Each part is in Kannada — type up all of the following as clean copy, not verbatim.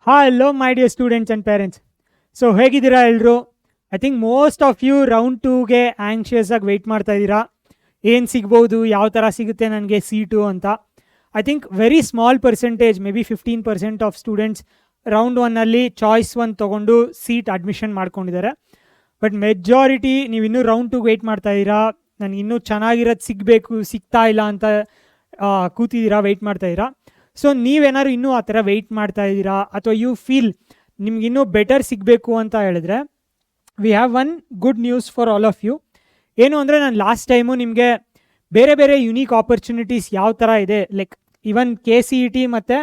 Hello, my dear students and parents. So ಹೇಗಿದ್ದೀರಾ ಎಲ್ಲರೂ? I think most of you round 2ಗೆ ಆ್ಯಂಕ್ಷಿಯಸ್ ಆಗಿ ವೆಯ್ಟ್ ಮಾಡ್ತಾ ಇದ್ದೀರಾ. ಏನು ಸಿಗ್ಬೋದು, ಯಾವ ಥರ ಸಿಗುತ್ತೆ ನನಗೆ ಸೀಟು ಅಂತ. I think very small percentage, maybe 15% of students round 1ಅಲ್ಲಿ ಚಾಯ್ಸ್ 1 ತೊಗೊಂಡು ಸೀಟ್ ಅಡ್ಮಿಷನ್ ಮಾಡ್ಕೊಂಡಿದ್ದಾರೆ. ಬಟ್ ಮೆಜಾರಿಟಿ ನೀವು ಇನ್ನೂ ರೌಂಡ್ 2 ವೆಯ್ಟ್ ಮಾಡ್ತಾ ಇದ್ದೀರಾ. ನನಗೆ ಇನ್ನೂ ಚೆನ್ನಾಗಿರೋದು ಸಿಗ್ತಾ ಇಲ್ಲ ಅಂತ ಕೂತಿದ್ದೀರಾ, ವೆಯ್ಟ್ ಮಾಡ್ತಾ ಇದ್ದೀರಾ. ಸೊ ನೀವೇನಾದ್ರು ಇನ್ನೂ ಆ ಥರ ವೆಯ್ಟ್ ಮಾಡ್ತಾ ಇದ್ದೀರಾ, ಅಥವಾ ಯು ಫೀಲ್ ನಿಮ್ಗಿನ್ನೂ ಬೆಟರ್ ಸಿಗಬೇಕು ಅಂತ ಹೇಳಿದ್ರೆ, we have one good news for all of you. ಏನು ಅಂದರೆ, ನಾನು ಲಾಸ್ಟ್ ಟೈಮು ನಿಮಗೆ ಬೇರೆ ಬೇರೆ ಯುನೀಕ್ ಆಪರ್ಚುನಿಟೀಸ್ ಯಾವ ಥರ ಇದೆ, ಲೈಕ್ ಈವನ್ KCET ಮತ್ತು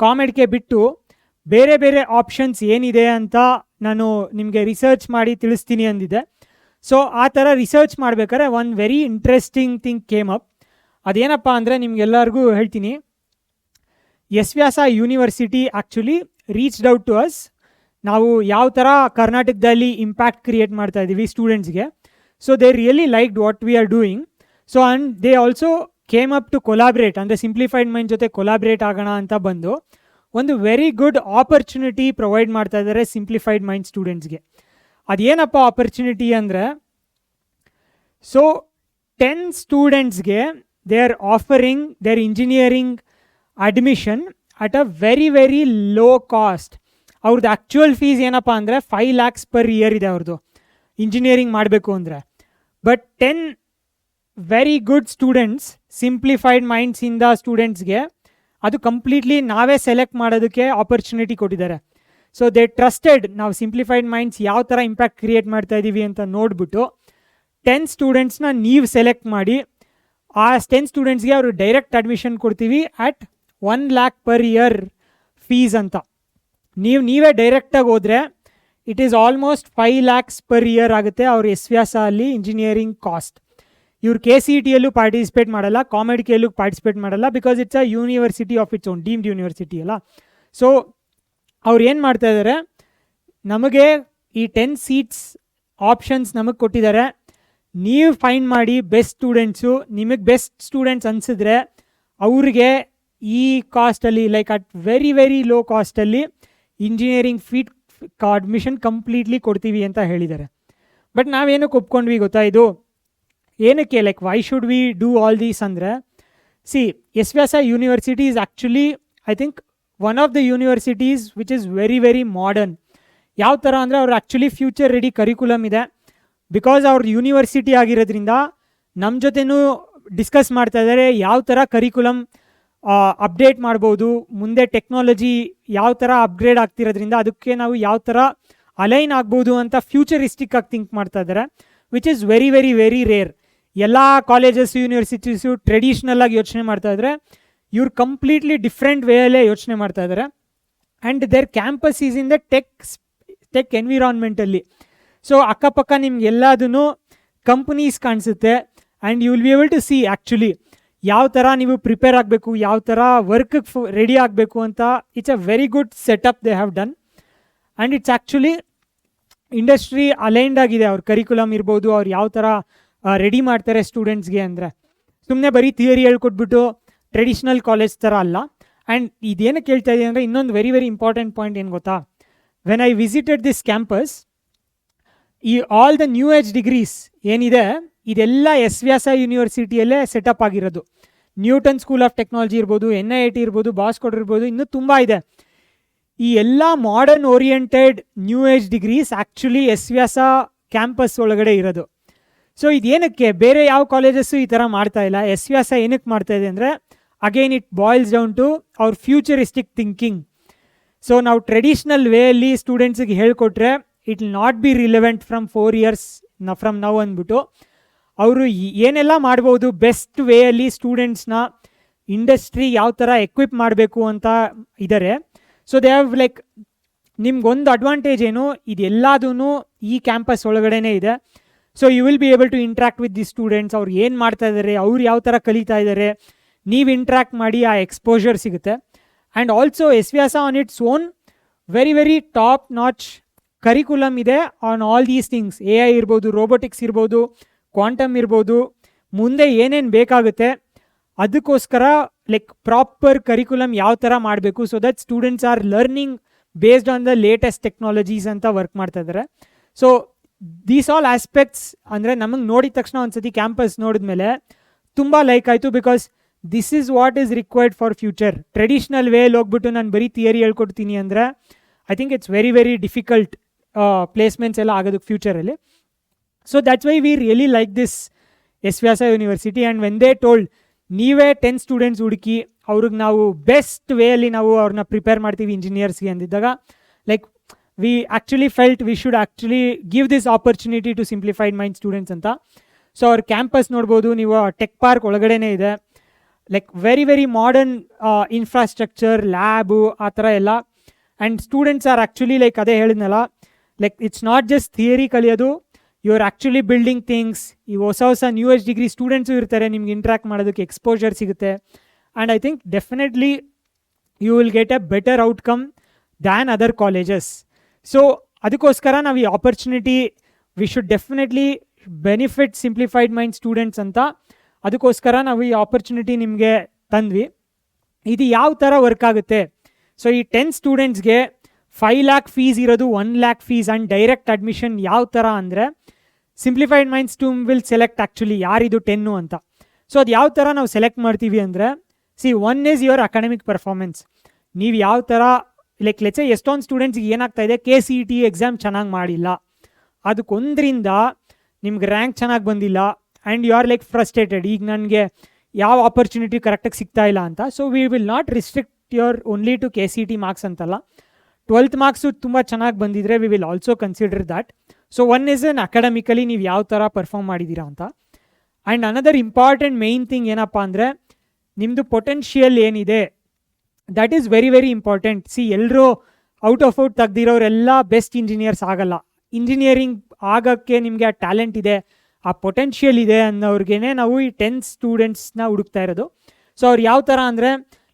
ಕಾಮೆಡ್ಗೆ ಬಿಟ್ಟು ಬೇರೆ ಬೇರೆ ಆಪ್ಷನ್ಸ್ ಏನಿದೆ ಅಂತ ನಾನು ನಿಮಗೆ ರಿಸರ್ಚ್ ಮಾಡಿ ತಿಳಿಸ್ತೀನಿ ಅಂದಿದ್ದೆ. ಸೊ ಆ ಥರ ರಿಸರ್ಚ್ ಮಾಡಬೇಕಾದ್ರೆ one very interesting thing came up. ಅದೇನಪ್ಪ ಅಂದರೆ, ನಿಮ್ಗೆಲ್ಲರಿಗೂ ಹೇಳ್ತೀನಿ. S Vyasa university actually reached out to us. ನಾವು ಯಾವ ಥರ ಕರ್ನಾಟಕದಲ್ಲಿ ಇಂಪ್ಯಾಕ್ಟ್ ಕ್ರಿಯೇಟ್ ಮಾಡ್ತಾ ಇದ್ದೀವಿ ಸ್ಟೂಡೆಂಟ್ಸ್ಗೆ. So they really liked what we are doing. So and they also came up to collaborate, ಅಂದರೆ ಸಿಂಪ್ಲಿಫೈಡ್ ಮೈಂಡ್ ಜೊತೆ ಕೊಲಾಬ್ರೇಟ್ ಆಗೋಣ ಅಂತ ಬಂದು ಒಂದು ವೆರಿ ಗುಡ್ ಆಪರ್ಚುನಿಟಿ ಪ್ರೊವೈಡ್ ಮಾಡ್ತಾ ಇದ್ದಾರೆ ಸಿಂಪ್ಲಿಫೈಡ್ ಮೈಂಡ್ ಸ್ಟೂಡೆಂಟ್ಸ್ಗೆ. ಅದೇನಪ್ಪ ಆಪರ್ಚುನಿಟಿ ಅಂದರೆ, ಸೊ 10 ಸ್ಟೂಡೆಂಟ್ಸ್ಗೆ they are offering their engineering admission at a very very low cost. ಅವ್ರದ್ದು ಆ್ಯಕ್ಚುಯಲ್ ಫೀಸ್ ಏನಪ್ಪ ಅಂದರೆ 5 lakhs ಪರ್ ಇಯರ್ ಇದೆ ಅವ್ರದ್ದು, ಇಂಜಿನಿಯರಿಂಗ್ ಮಾಡಬೇಕು ಅಂದರೆ. But 10 very good students, Simplified ಮೈಂಡ್ಸಿಂದ ಸ್ಟೂಡೆಂಟ್ಸ್ಗೆ ಅದು ಕಂಪ್ಲೀಟ್ಲಿ ನಾವೇ ಸೆಲೆಕ್ಟ್ ಮಾಡೋದಕ್ಕೆ ಆಪರ್ಚುನಿಟಿ ಕೊಟ್ಟಿದ್ದಾರೆ. ಸೊ ದೇ ಟ್ರಸ್ಟೆಡ್, ನಾವು ಸಿಂಪ್ಲಿಫೈಡ್ ಮೈಂಡ್ಸ್ ಯಾವ ಥರ ಇಂಪ್ಯಾಕ್ಟ್ ಕ್ರಿಯೇಟ್ ಮಾಡ್ತಾ ಇದ್ದೀವಿ ಅಂತ ನೋಡಿಬಿಟ್ಟು 10 ಸ್ಟೂಡೆಂಟ್ಸ್ನ ನೀವು ಸೆಲೆಕ್ಟ್ ಮಾಡಿ, ಆ 10 ಸ್ಟೂಡೆಂಟ್ಸ್ಗೆ ಅವರು ಡೈರೆಕ್ಟ್ ಅಡ್ಮಿಷನ್ ಕೊಡ್ತೀವಿ at 1 lakh per year fees ಅಂತ. ನೀವೇ ಡೈರೆಕ್ಟಾಗಿ ಹೋದರೆ it is almost 5 lakhs per year ಆಗುತ್ತೆ ಅವ್ರ ಎಸ್ ವ್ಯಾಸ ಅಲ್ಲಿ ಇಂಜಿನಿಯರಿಂಗ್ ಕಾಸ್ಟ್. ಇವ್ರು KCETಯಲ್ಲೂ ಪಾರ್ಟಿಸಿಪೇಟ್ ಮಾಡಲ್ಲ, ಕಾಮೆಡ್ಕೆಯಲ್ಲೂ ಪಾರ್ಟಿಸಿಪೇಟ್ ಮಾಡಲ್ಲ, because it's a university of its own, deemed university ಅಲ್ಲ. ಸೊ ಅವ್ರು ಏನು ಮಾಡ್ತಾ ಇದ್ದಾರೆ, ನಮಗೆ ಈ 10 ಸೀಟ್ಸ್ ಆಪ್ಷನ್ಸ್ ನಮಗೆ ಕೊಟ್ಟಿದ್ದಾರೆ. ನೀವು ಫೈಂಡ್ ಮಾಡಿ ಬೆಸ್ಟ್ ಸ್ಟೂಡೆಂಟ್ಸು. ನಿಮಗೆ ಬೆಸ್ಟ್ ಸ್ಟೂಡೆಂಟ್ಸ್ ಅನಿಸಿದ್ರೆ ಅವ್ರಿಗೆ ಈ ಕಾಸ್ಟಲ್ಲಿ, like at very very low ಕಾಸ್ಟಲ್ಲಿ ಇಂಜಿನಿಯರಿಂಗ್ ಫೀಟ್ ಅಡ್ಮಿಷನ್ ಕಂಪ್ಲೀಟ್ಲಿ ಕೊಡ್ತೀವಿ ಅಂತ ಹೇಳಿದ್ದಾರೆ. ಬಟ್ ನಾವೇನಕ್ಕೆ ಒಪ್ಕೊಂಡ್ವಿ ಗೊತ್ತಾ, ಇದು ಏನಕ್ಕೆ, like why should we do all these ಅಂದರೆ, see S Vyasa University is actually I think one of the universities which is very very modern. ಯಾವ ಥರ ಅಂದರೆ, ಅವ್ರು ಆ್ಯಕ್ಚುಲಿ ಫ್ಯೂಚರ್ ರೆಡಿ ಕರಿಕ್ಯುಲಮ್ ಇದೆ. ಬಿಕಾಸ್ ಅವ್ರ ಯೂನಿವರ್ಸಿಟಿ ಆಗಿರೋದ್ರಿಂದ ನಮ್ಮ ಜೊತೆನೂ ಡಿಸ್ಕಸ್ ಮಾಡ್ತಾ ಇದ್ದಾರೆ ಯಾವ ಥರ ಕರಿಕ್ಯುಲಮ್ ಅಪ್ಡೇಟ್ ಮಾಡ್ಬೋದು, ಮುಂದೆ ಟೆಕ್ನಾಲಜಿ ಯಾವ ಥರ ಅಪ್ಗ್ರೇಡ್ ಆಗ್ತಿರೋದ್ರಿಂದ ಅದಕ್ಕೆ ನಾವು ಯಾವ ಥರ ಅಲೈನ್ ಆಗ್ಬೋದು ಅಂತ ಫ್ಯೂಚರಿಸ್ಟಿಕ್ ಆಗಿ ಥಿಂಕ್ ಮಾಡ್ತಾ ಇದ್ದಾರೆ, which is very very very rare. ಎಲ್ಲ ಕಾಲೇಜಸ್ ಯೂನಿವರ್ಸಿಟೀಸು ಟ್ರೆಡಿಷ್ನಲ್ ಆಗಿ ಯೋಚನೆ ಮಾಡ್ತಾ ಇದ್ದಾರೆ, ಇವ್ರು ಕಂಪ್ಲೀಟ್ಲಿ ಡಿಫ್ರೆಂಟ್ ವೇಯಲ್ಲೇ ಯೋಚನೆ ಮಾಡ್ತಾ ಇದ್ದಾರೆ. And their campus is in the tech ಎನ್ವಿರಾನ್ಮೆಂಟಲ್ಲಿ. ಸೊ ಅಕ್ಕಪಕ್ಕ ನಿಮ್ಗೆಲ್ಲದೂ ಕಂಪ್ನೀಸ್ ಕಾಣಿಸುತ್ತೆ. And you will be able to see actually ಯಾವ ಥರ ನೀವು ಪ್ರಿಪೇರ್ ಆಗಬೇಕು, ಯಾವ ಥರ ವರ್ಕಿಗೆ ರೆಡಿ ಆಗಬೇಕು ಅಂತ. It's a very good setup they have done. And it's actually industry aligned ಆಗಿದೆ. ಅವ್ರ ಕರಿಕ್ಯುಲಮ್ ಇರ್ಬೋದು, ಅವ್ರು ಯಾವ ಥರ ರೆಡಿ ಮಾಡ್ತಾರೆ ಸ್ಟೂಡೆಂಟ್ಸ್ಗೆ ಅಂದರೆ, ಸುಮ್ಮನೆ ಬರೀ ಥಿಯರಿ ಹೇಳ್ಕೊಟ್ಬಿಟ್ಟು ಟ್ರೆಡಿಷ್ನಲ್ ಕಾಲೇಜ್ ಥರ ಅಲ್ಲ. ಆ್ಯಂಡ್ ಇದೇನಕ್ಕೆ ಹೇಳ್ತಾ ಇದೆ ಅಂದರೆ, ಇನ್ನೊಂದು ವೆರಿ ವೆರಿ ಇಂಪಾರ್ಟೆಂಟ್ ಪಾಯಿಂಟ್ ಏನು ಗೊತ್ತಾ, when I visited this campus, ಈ all the new age degrees ಏನಿದೆ ಇದೆಲ್ಲ ಎಸ್ ವ್ಯಾಸ ಯೂನಿವರ್ಸಿಟಿಯಲ್ಲೇ ಸೆಟಪ್ ಆಗಿರೋದು. ನ್ಯೂಟನ್ ಸ್ಕೂಲ್ ಆಫ್ ಟೆಕ್ನಾಲಜಿ ಇರ್ಬೋದು, NIT ಇರ್ಬೋದು, ಬಾಸ್ಕೋಟ್ ಇರ್ಬೋದು, ಇನ್ನೂ ತುಂಬ ಇದೆ. ಈ ಎಲ್ಲ modern oriented new age degrees actually S Vyasa campus ಒಳಗಡೆ ಇರೋದು. ಸೊ ಇದೇನಕ್ಕೆ ಬೇರೆ ಯಾವ ಕಾಲೇಜಸ್ಸು ಈ ಥರ ಮಾಡ್ತಾ ಇಲ್ಲ, ಎಸ್ ವ್ಯಾಸ ಏನಕ್ಕೆ ಮಾಡ್ತಾ ಇದೆ ಅಂದರೆ, again it boils down to ಅವ್ರ ಫ್ಯೂಚರಿಸ್ಟಿಕ್ ಥಿಂಕಿಂಗ್. ಸೊ ನಾವು ಟ್ರೆಡಿಷ್ನಲ್ ವೇಯಲ್ಲಿ ಸ್ಟೂಡೆಂಟ್ಸಿಗೆ ಹೇಳ್ಕೊಟ್ರೆ it will not be relevant from 4 years from now ಅಂದ್ಬಿಟ್ಟು ಅವರು ಏನೆಲ್ಲ ಮಾಡ್ಬೋದು ಬೆಸ್ಟ್ ವೇಯಲ್ಲಿ ಸ್ಟೂಡೆಂಟ್ಸ್ನ ಇಂಡಸ್ಟ್ರಿ ಯಾವ ಥರ ಎಕ್ವಿಪ್ ಮಾಡಬೇಕು ಅಂತ ಇದ್ದಾರೆ. ಸೊ ದೇ ಹ್ಯಾವ್ ಲೈಕ್, ನಿಮ್ಗೊಂದು ಅಡ್ವಾಂಟೇಜ್ ಏನು, ಇದೆಲ್ಲದೂ ಈ ಕ್ಯಾಂಪಸ್ ಒಳಗಡೆನೇ ಇದೆ. So you will be able to interact with the students. ಅವ್ರು ಏನು ಮಾಡ್ತಾ ಇದ್ದಾರೆ, ಅವ್ರು ಯಾವ ಥರ ಕಲಿತಾ ಇದ್ದಾರೆ, ನೀವು ಇಂಟ್ರ್ಯಾಕ್ಟ್ ಮಾಡಿ ಆ ಎಕ್ಸ್ಪೋಜರ್ ಸಿಗುತ್ತೆ. And also S Vyasa on its own very very top notch curriculum ಇದೆ on all these things. AI ಇರ್ಬೋದು, ರೋಬೋಟಿಕ್ಸ್ ಇರ್ಬೋದು, ಕ್ವಾಂಟಮ್ ಇರ್ಬೋದು, ಮುಂದೆ ಏನೇನು ಬೇಕಾಗುತ್ತೆ ಅದಕ್ಕೋಸ್ಕರ ಲೈಕ್ ಪ್ರಾಪರ್ ಕರಿಕ್ಯುಲಮ್ ಯಾವ ಥರ ಮಾಡಬೇಕು so that students R learning based on the latest technologies ಅಂತ ವರ್ಕ್ ಮಾಡ್ತಾ ಇದ್ದಾರೆ. ಸೊ ದೀಸ್ ಆಲ್ ಆಸ್ಪೆಕ್ಟ್ಸ್ ಅಂದರೆ ನಮಗೆ ನೋಡಿದ ತಕ್ಷಣ ಒಂದ್ಸತಿ ಕ್ಯಾಂಪಸ್ ನೋಡಿದ್ಮೇಲೆ ತುಂಬ ಲೈಕ್ ಆಯಿತು, because this is what is required for future. Traditional ವೇಲಿ ಹೋಗ್ಬಿಟ್ಟು ನಾನು ಬರೀ ಥಿಯರಿ ಹೇಳ್ಕೊಡ್ತೀನಿ ಅಂದರೆ I think it's very very difficult placements ಎಲ್ಲ ಆಗೋದಕ್ಕೆ ಫ್ಯೂಚರಲ್ಲಿ. So that's why we really like this S Vyasa University. And when they told ನೀವೇ 10 ಸ್ಟೂಡೆಂಟ್ಸ್ ಹುಡುಕಿ ಅವ್ರಿಗೆ ನಾವು ಬೆಸ್ಟ್ ವೇಯಲ್ಲಿ ನಾವು ಅವ್ರನ್ನ ಪ್ರಿಪೇರ್ ಮಾಡ್ತೀವಿ ಇಂಜಿನಿಯರ್ಸ್ಗೆ ಅಂದಿದ್ದಾಗ like we actually felt we should actually give this opportunity to Simplified mind students ಅಂತ. ಸೊ ಅವ್ರ ಕ್ಯಾಂಪಸ್ ನೋಡ್ಬೋದು ನೀವು, ಟೆಕ್ ಪಾರ್ಕ್ ಒಳಗಡೆನೇ ಇದೆ, like very very modern infrastructure, lab ಆ ಥರ ಎಲ್ಲ. And students are actually like ಅದೇ ಹೇಳಿದ್ನಲ್ಲ, like it's not just theory ಕಲಿಯೋದು, you are actually building things. ಈ ಹೊಸ ಹೊಸ ನ್ಯೂ ಏಜ್ ಡಿಗ್ರಿ ಸ್ಟೂಡೆಂಟ್ಸು ಇರ್ತಾರೆ, ನಿಮ್ಗೆ ಇಂಟ್ರ್ಯಾಕ್ಟ್ ಮಾಡೋದಕ್ಕೆ ಎಕ್ಸ್ಪೋಜರ್ ಸಿಗುತ್ತೆ. And I think definitely you will get a better outcome than other colleges. So ಅದಕ್ಕೋಸ್ಕರ ನಾವು ಈ opportunity we should definitely benefit simplified mind students ಅಂತ ಅದಕ್ಕೋಸ್ಕರ ನಾವು ಈ ಆಪರ್ಚುನಿಟಿ ನಿಮಗೆ ತಂದ್ವಿ. ಇದು ಯಾವ ಥರ ವರ್ಕ್ ಆಗುತ್ತೆ? ಸೊ ಈ 10 ಸ್ಟೂಡೆಂಟ್ಸ್ಗೆ 5 lakh ಫೀಸ್ ಇರೋದು, 1 lakh fees and direct admission. ಯಾವ ಥರ ಅಂದರೆ simplified minds tomb will select actually ಯಾರಿದು 10 ಅಂತ. ಸೊ ಅದು ಯಾವ ಥರ ನಾವು ಸೆಲೆಕ್ಟ್ ಮಾಡ್ತೀವಿ ಅಂದರೆ, one is your academic performance. ನೀವು ಯಾವ ಥರ ಲೈಕ್ ಲೆಟ್ಸ್ ಎಷ್ಟೊಂದು ಸ್ಟೂಡೆಂಟ್ಸ್ಗೆ ಏನಾಗ್ತಾ ಇದೆ, KCET ಎಕ್ಸಾಮ್ ಚೆನ್ನಾಗಿ ಮಾಡಿಲ್ಲ, ಅದಕ್ಕೊಂದರಿಂದ ನಿಮ್ಗೆ ರ್ಯಾಂಕ್ ಚೆನ್ನಾಗಿ ಬಂದಿಲ್ಲ and you are like frustrated, ಈಗ ನನಗೆ ಯಾವ ಆಪರ್ಚುನಿಟಿ ಕರೆಕ್ಟಾಗಿ ಸಿಗ್ತಾ ಇಲ್ಲ ಅಂತ. So we will not restrict your only to KCET marks ಅಂತಲ್ಲ, 12th ಮಾರ್ಕ್ಸು ತುಂಬ ಚೆನ್ನಾಗಿ ಬಂದಿದ್ರೆ we will also consider that. So one is an academically ನೀವು ಯಾವ ಥರ ಪರ್ಫಾರ್ಮ್ ಮಾಡಿದ್ದೀರಾ ಅಂತ. And another important main thing ಏನಪ್ಪ ಅಂದರೆ ನಿಮ್ಮದು ಪೊಟೆನ್ಷಿಯಲ್ ಏನಿದೆ, that is very very important. ಎಲ್ಲರೂ ಔಟ್ ಆಫ್ ಔಟ್ ತೆಗ್ದಿರೋರೆಲ್ಲ ಬೆಸ್ಟ್ ಇಂಜಿನಿಯರ್ಸ್ ಆಗಲ್ಲ. ಇಂಜಿನಿಯರಿಂಗ್ ಆಗೋಕ್ಕೆ ನಿಮಗೆ ಆ ಟ್ಯಾಲೆಂಟ್ ಇದೆ, ಆ ಪೊಟೆನ್ಷಿಯಲ್ ಇದೆ ಅನ್ನೋರ್ಗೇ ನಾವು ಈ 10 ಸ್ಟೂಡೆಂಟ್ಸ್ನ ಹುಡುಕ್ತಾ ಇರೋದು. ಸೊ ಅವ್ರು ಯಾವ ಥರ ಅಂದರೆ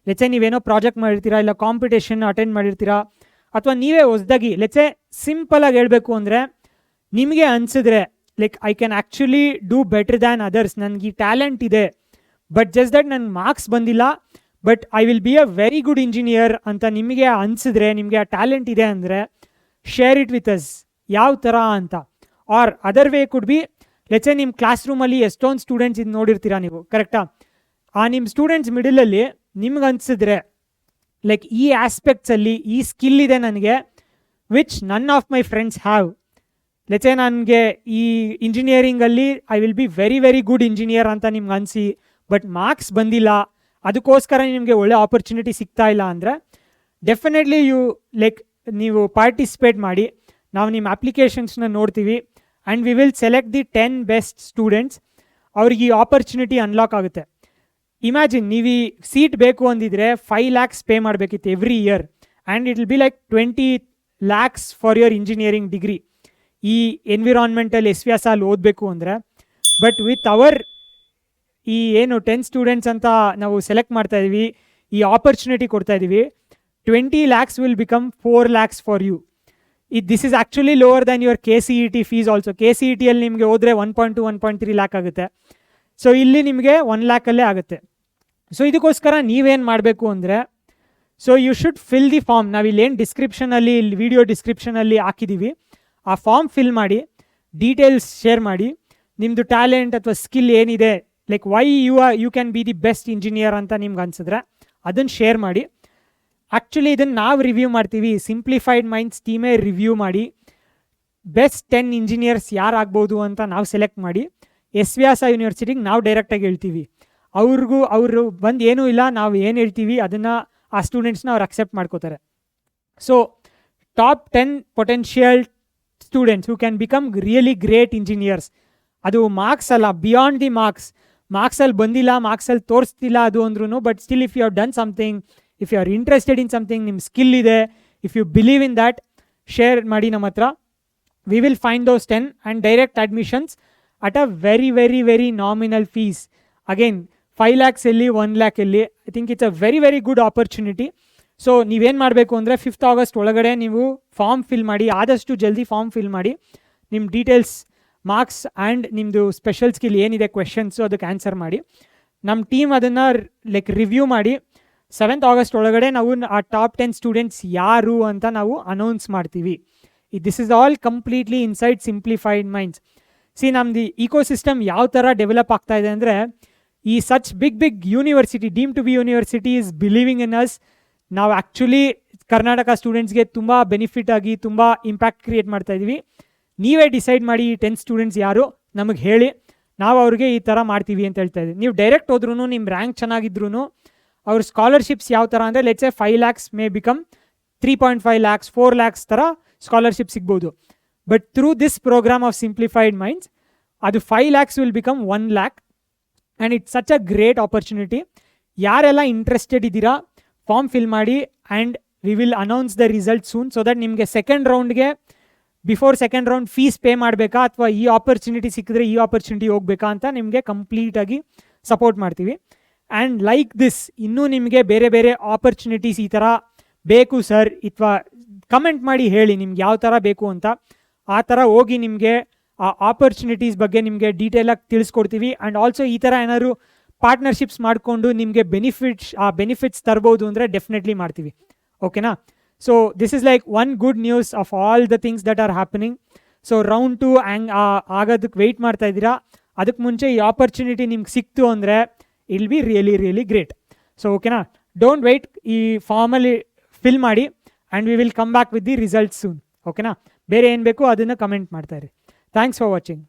ಲೆಟ್ಸೆ ನೀವೇನೋ ಪ್ರಾಜೆಕ್ಟ್ ಮಾಡಿರ್ತೀರಾ, ಇಲ್ಲ ಕಾಂಪಿಟೇಷನ್ ಅಟೆಂಡ್ ಮಾಡಿರ್ತೀರಾ, ಅಥವಾ ನೀವೇ ಹೊಸದಾಗಿ ಲೆಟ್ಸೆ ಸಿಂಪಲಾಗಿ ಹೇಳಬೇಕು ಅಂದರೆ ನಿಮಗೆ ಅನಿಸಿದ್ರೆ like I can actually do better than others, ನನಗೆ ಈ ಟ್ಯಾಲೆಂಟ್ ಇದೆ, ಬಟ್ ಜಸ್ಟ್ ದಟ್ ನನ್ನ ಮಾರ್ಕ್ಸ್ ಬಂದಿಲ್ಲ, but I will be a very good engineer ಅಂತ ನಿಮಗೆ ಅನಿಸಿದ್ರೆ, ನಿಮಗೆ ಆ ಟ್ಯಾಲೆಂಟ್ ಇದೆ ಅಂದರೆ ಶೇರ್ ಇಟ್ ವಿತ್ ಅಸ್. ಯಾವ ಥರ ಅಂತ. Or other way could be let's say ನಿಮ್ಮ ಕ್ಲಾಸ್ ರೂಮಲ್ಲಿ ಎಷ್ಟೊಂದು ಸ್ಟೂಡೆಂಟ್ಸ್ ಇದು ನೋಡಿರ್ತೀರಾ ನೀವು, ಕರೆಕ್ಟಾ? ಆ ನಿಮ್ಮ ಸ್ಟೂಡೆಂಟ್ಸ್ ಮಿಡಲಲ್ಲಿ ನಿಮ್ಗೆ ಅನಿಸಿದ್ರೆ ಲೈಕ್ ಈ ಆಸ್ಪೆಕ್ಟ್ಸಲ್ಲಿ ಈ ಸ್ಕಿಲ್ ಇದೆ ನನಗೆ, which none of my friends have. Let's say ನನಗೆ ಈ ಇಂಜಿನಿಯರಿಂಗಲ್ಲಿ I will be very very good engineer ಅಂತ ನಿಮ್ಗೆ ಅನಿಸಿ, ಬಟ್ ಮಾರ್ಕ್ಸ್ ಬಂದಿಲ್ಲ, ಅದಕ್ಕೋಸ್ಕರ ನಿಮಗೆ ಒಳ್ಳೆ ಆಪರ್ಚುನಿಟಿ ಸಿಗ್ತಾ ಇಲ್ಲ ಅಂದರೆ ಡೆಫಿನೆಟ್ಲಿ ಲೈಕ್ ನೀವು ಪಾರ್ಟಿಸಿಪೇಟ್ ಮಾಡಿ. ನಾವು ನಿಮ್ಮ ಅಪ್ಲಿಕೇಶನ್ಸ್ನ ನೋಡ್ತೀವಿ and we will select the 10 best students. ಅವ್ರಿಗೆ ಈ ಆಪರ್ಚುನಿಟಿ ಅನ್ಲಾಕ್ ಆಗುತ್ತೆ. ಇಮ್ಯಾಜಿನ್ ನೀವು ಈ ಸೀಟ್ ಬೇಕು ಅಂದಿದ್ರೆ 5 lakhs ಪೇ ಮಾಡಬೇಕಿತ್ತು every year, and it will be like 20 lakhs for your engineering degree ಈ ಎನ್ವಿರಾನ್ಮೆಂಟಲ್ ಎಸ್ ವ್ಯಾಸ ಅಲ್ಲಿ ಓದಬೇಕು ಅಂದರೆ. ಬಟ್ ವಿತ್ ಅವರ್ ಈ ಏನು 10 ಸ್ಟೂಡೆಂಟ್ಸ್ ಅಂತ ನಾವು ಸೆಲೆಕ್ಟ್ ಮಾಡ್ತಾ ಇದ್ದೀವಿ, ಈ ಆಪರ್ಚುನಿಟಿ ಕೊಡ್ತಾ ಇದ್ದೀವಿ, 20 lakhs will become 4 lakhs for you. This is actually lower than your KCET fees also. KCETಯಲ್ಲಿ ನಿಮಗೆ ಹೋದರೆ 1.2 1.3 lakh ಆಗುತ್ತೆ. ಸೊ ಇಲ್ಲಿ ನಿಮಗೆ 1 lakh ಆಗುತ್ತೆ. ಸೊ ಇದಕ್ಕೋಸ್ಕರ ನೀವೇನು ಮಾಡಬೇಕು ಅಂದರೆ, so you should fill the form. ನಾವು ಇಲ್ಲೇನು ಡಿಸ್ಕ್ರಿಪ್ಷನಲ್ಲಿ, ಇಲ್ಲಿ ವಿಡಿಯೋ ಡಿಸ್ಕ್ರಿಪ್ಷನಲ್ಲಿ ಹಾಕಿದ್ದೀವಿ, ಆ ಫಾರ್ಮ್ ಫಿಲ್ ಮಾಡಿ, ಡೀಟೇಲ್ಸ್ ಶೇರ್ ಮಾಡಿ, ನಿಮ್ಮದು ಟ್ಯಾಲೆಂಟ್ ಅಥವಾ ಸ್ಕಿಲ್ ಏನಿದೆ, like why you can be the best engineer ಅಂತ ನಿಮ್ಗೆ ಅನಿಸಿದ್ರೆ ಅದನ್ನು ಶೇರ್ ಮಾಡಿ. ಆ್ಯಕ್ಚುಲಿ ಇದನ್ನು ನಾವು ರಿವ್ಯೂ ಮಾಡ್ತೀವಿ, ಸಿಂಪ್ಲಿಫೈಡ್ ಮೈಂಡ್ಸ್ ಟೀಮೇ ರಿವ್ಯೂ ಮಾಡಿ ಬೆಸ್ಟ್ 10 ಇಂಜಿನಿಯರ್ಸ್ ಯಾರಾಗ್ಬೋದು ಅಂತ ನಾವು ಸೆಲೆಕ್ಟ್ ಮಾಡಿ ಎಸ್ ವ್ಯಾಸ ಯೂನಿವರ್ಸಿಟಿಗೆ ನಾವು ಡೈರೆಕ್ಟಾಗಿ ಹೇಳ್ತೀವಿ. ಅವರು ಬಂದು ಏನೂ ಇಲ್ಲ, ನಾವು ಏನು ಹೇಳ್ತೀವಿ ಅದನ್ನು ಆ ಸ್ಟೂಡೆಂಟ್ಸ್ನ ಅವ್ರು ಅಕ್ಸೆಪ್ಟ್ ಮಾಡ್ಕೋತಾರೆ. So top 10 potential students who can become really great engineers. ಅದು ಮಾರ್ಕ್ಸ್ ಅಲ್ಲ, ಬಿಯಾಂಡ್ ದಿ ಮಾರ್ಕ್ಸಲ್ಲಿ ಬಂದಿಲ್ಲ, ಮಾರ್ಕ್ಸಲ್ಲಿ ತೋರಿಸ್ತಿಲ್ಲ ಅದು ಅಂದ್ರೂ, but still if you have done something, if you are interested in something, ನಿಮ್ಮ ಸ್ಕಿಲ್ ಇದೆ, if you believe in that, share ಮಾಡಿ ನಮ್ಮ ಹತ್ರ. We will find those 10 and direct admissions at a very very very nominal fees. Again 5 lakhs ಎಲ್ಲಿ 1 lakh ಎಲ್ಲಿ, I think it's a very very good opportunity. So ನೀವೇನು ಮಾಡಬೇಕು ಅಂದರೆ 5th August ಒಳಗಡೆ ನೀವು ಫಾರ್ಮ್ ಫಿಲ್ ಮಾಡಿ, ಆದಷ್ಟು ಜಲ್ದಿ ಫಾರ್ಮ್ ಫಿಲ್ ಮಾಡಿ, ನಿಮ್ಮ ಡೀಟೇಲ್ಸ್, ಮಾರ್ಕ್ಸ್ ಆ್ಯಂಡ್ ನಿಮ್ಮದು ಸ್ಪೆಷಲ್ ಸ್ಕಿಲ್ ಏನಿದೆ ಕ್ವೆಶನ್ಸು ಅದಕ್ಕೆ ಆನ್ಸರ್ ಮಾಡಿ. ನಮ್ಮ ಟೀಮ್ ಅದನ್ನು ಲೈಕ್ ರಿವ್ಯೂ ಮಾಡಿ 7th ಆಗಸ್ಟ್ ಒಳಗಡೆ ನಾವು ಆ ಟಾಪ್ 10 ಸ್ಟೂಡೆಂಟ್ಸ್ ಯಾರು ಅಂತ ನಾವು ಅನೌನ್ಸ್ ಮಾಡ್ತೀವಿ. This is all completely inside simplified minds. ನಮ್ದು ಇಕೋಸಿಸ್ಟಮ್ ಯಾವ ಥರ ಡೆವಲಪ್ ಆಗ್ತಾ ಇದೆ ಅಂದರೆ, ಈ such big university, deemed to be university is believing in us. ನಾವು ಆ್ಯಕ್ಚುಲಿ ಕರ್ನಾಟಕ ಸ್ಟೂಡೆಂಟ್ಸ್ಗೆ ತುಂಬ ಬೆನಿಫಿಟ್ ಆಗಿ ತುಂಬ ಇಂಪ್ಯಾಕ್ಟ್ ಕ್ರಿಯೇಟ್ ಮಾಡ್ತಾ ಇದ್ದೀವಿ. ನೀವೇ ಡಿಸೈಡ್ ಮಾಡಿ ಈ 10 ಸ್ಟೂಡೆಂಟ್ಸ್ ಯಾರು ನಮಗೆ ಹೇಳಿ, ನಾವು ಅವ್ರಿಗೆ ಈ ಥರ ಮಾಡ್ತೀವಿ ಅಂತ ಹೇಳ್ತಾ ಇದ್ದೀವಿ. ನೀವು ಡೈರೆಕ್ಟ್ ಹೋದ್ರೂ, ನಿಮ್ಮ ರ್ಯಾಂಕ್ ಚೆನ್ನಾಗಿದ್ರು, ಅವ್ರ ಸ್ಕಾಲರ್ಶಿಪ್ಸ್ ಯಾವ ಥರ ಅಂದರೆ, let's say 5 lakhs may become 3.5 lakhs 4 lakhs ಥರ ಸ್ಕಾಲರ್ಶಿಪ್ ಸಿಗ್ಬೋದು. But through this programme of Simplified Minds ಅದು 5 lakhs will become 1 lakh. And it's such a great opportunity. ಯಾರೆಲ್ಲ ಇಂಟ್ರೆಸ್ಟೆಡ್ ಇದ್ದೀರಾ ಫಾರ್ಮ್ ಫಿಲ್ ಮಾಡಿ, and we will announce the result soon, so that ನಿಮಗೆ ಸೆಕೆಂಡ್ ರೌಂಡ್ಗೆ before second round fees pay ಮಾಡಬೇಕಾ ಅಥವಾ ಈ ಆಪರ್ಚುನಿಟಿ ಸಿಕ್ಕಿದ್ರೆ ಈ ಆಪರ್ಚುನಿಟಿ ಹೋಗ್ಬೇಕಾ ಅಂತ ನಿಮಗೆ ಕಂಪ್ಲೀಟಾಗಿ ಸಪೋರ್ಟ್ ಮಾಡ್ತೀವಿ. ಆ್ಯಂಡ್ ಲೈಕ್ ದಿಸ್ ಇನ್ನೂ ನಿಮಗೆ ಬೇರೆ ಬೇರೆ ಆಪರ್ಚುನಿಟೀಸ್ ಈ ಥರ ಬೇಕು ಸರ್, ಅಥವಾ ಕಮೆಂಟ್ ಮಾಡಿ ಹೇಳಿ ನಿಮ್ಗೆ ಯಾವ ಥರ ಬೇಕು ಅಂತ. ಆ ಥರ ಹೋಗಿ ನಿಮಗೆ ಆ ಆಪರ್ಚುನಿಟೀಸ್ ಬಗ್ಗೆ ನಿಮಗೆ ಡೀಟೇಲಾಗಿ ತಿಳಿಸ್ಕೊಡ್ತೀವಿ. ಆ್ಯಂಡ್ ಆಲ್ಸೋ ಈ ಥರ ಏನಾದ್ರು ಪಾರ್ಟ್ನರ್ಶಿಪ್ಸ್ ಮಾಡಿಕೊಂಡು ನಿಮಗೆ ಬೆನಿಫಿಟ್ಸ್ ತರ್ಬೋದು ಅಂದರೆ ಡೆಫಿನೆಟ್ಲಿ ಮಾಡ್ತೀವಿ. ಓಕೆನಾ? So this is like one good news of all the things that are happening. So round 2 ಆಗೋದಕ್ಕೆ ವೆಯ್ಟ್ ಮಾಡ್ತಾ ಇದ್ದೀರಾ. ಅದಕ್ಕೆ ಮುಂಚೆ ಈ ಆಪರ್ಚುನಿಟಿ ನಿಮ್ಗೆ ಸಿಕ್ತು ಅಂದರೆ ಇಲ್ ಬಿ ರಿಯಲಿ ಗ್ರೇಟ್. ಸೊ ಓಕೆನಾ, ಡೋಂಟ್ ವೆಯ್ಟ್, ಈ ಫಾರ್ಮಲ್ಲಿ ಫಿಲ್ ಮಾಡಿ and we will come back with the results soon. ಓಕೆನಾ? ಬೇರೆ ಏನು ಬೇಕು ಅದನ್ನು ಕಮೆಂಟ್ ಮಾಡ್ತಾ ಇರಿ. Thanks for watching.